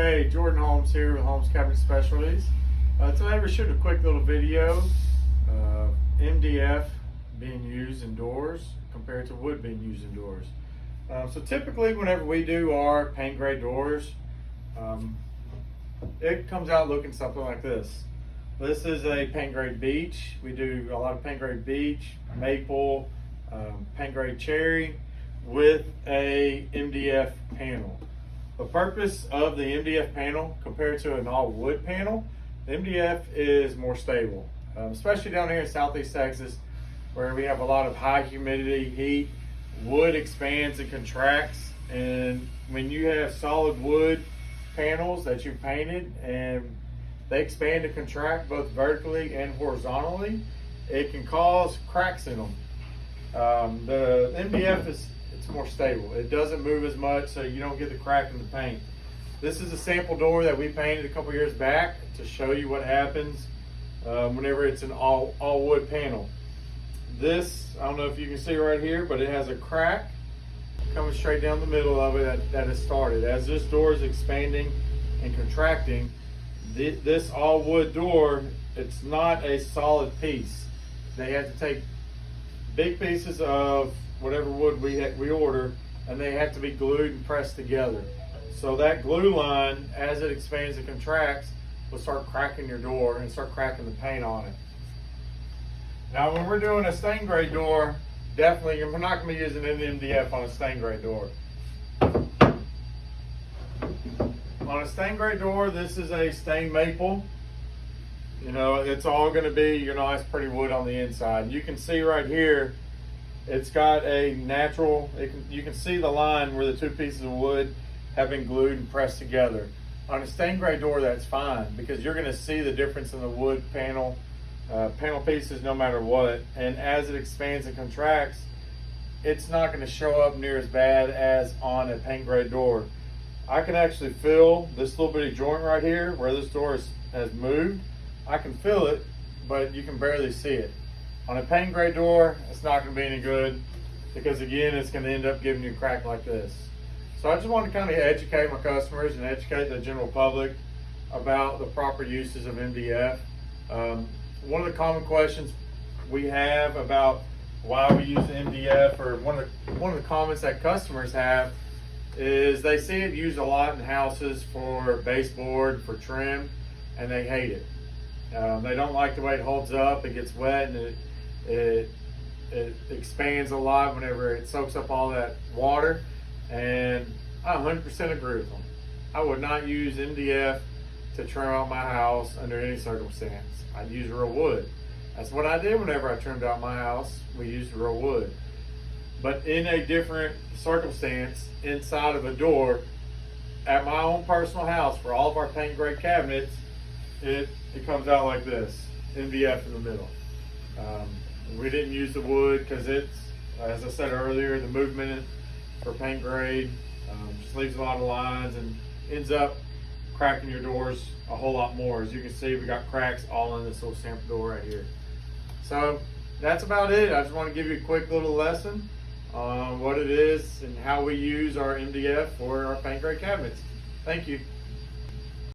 Hey, Jordan Holmes here with Holmes Cabinet Specialties. Today we're shooting a quick little video of MDF being used indoors compared to wood being used indoors. So typically whenever we do our paint grade doors, it comes out looking something like this. This is a paint grade beech. We do a lot of paint grade beech, maple, paint grade cherry with a MDF panel. The purpose of the MDF panel compared to an all wood panel, the MDF is more stable, especially down here in Southeast Texas where we have a lot of high humidity, heat. Wood expands and contracts, and when you have solid wood panels that you've painted and they expand and contract both vertically and horizontally, it can cause cracks in them. The MDF it's more stable. It doesn't move as much, so you don't get the crack in the paint. This is a sample door that we painted a couple years back to show you what happens whenever it's an all wood panel. This, I don't know if you can see right here, but it has a crack coming straight down the middle of it that has started. As this door is expanding and contracting, this all wood door, it's not a solid piece. They have to take big pieces of whatever wood we order, and they have to be glued and pressed together. So that glue line, as it expands and contracts, will start cracking your door and start cracking the paint on it. Now when we're doing a stain grade door, definitely we're not going to be using any MDF on a stain grade door. On a stain grade door, this is a stained maple. You know, it's all going to be your nice pretty wood on the inside. You can see right here, it's got a natural, you can see the line where the two pieces of wood have been glued and pressed together. On a stained grade door, that's fine because you're going to see the difference in the wood panel pieces no matter what. And as it expands and contracts, it's not going to show up near as bad as on a paint grade door. I can actually feel this little bitty joint right here where this door has moved. I can feel it, but you can barely see it. On a paint grade door, it's not going to be any good because again, it's going to end up giving you a crack like this. So I just want to kind of educate my customers and educate the general public about the proper uses of MDF. One of the common questions we have about why we use MDF, or one of the comments that customers have, is they see it used a lot in houses for baseboard, for trim, and they hate it. They don't like the way it holds up. It gets wet and it expands a lot whenever it soaks up all that water. And I 100% agree with them. I would not use MDF to trim out my house under any circumstance. I'd use real wood. That's what I did whenever I trimmed out my house. We used real wood. But in a different circumstance, inside of a door, at my own personal house, for all of our paint grade cabinets, it comes out like this, MDF in the middle. We didn't use the wood because it's, as I said earlier, the movement for paint grade just leaves a lot of lines and ends up cracking your doors a whole lot more. As you can see, we got cracks all in this little sample door right here. So that's about it. I just want to give you a quick little lesson on what it is and how we use our MDF for our paint grade cabinets. Thank you.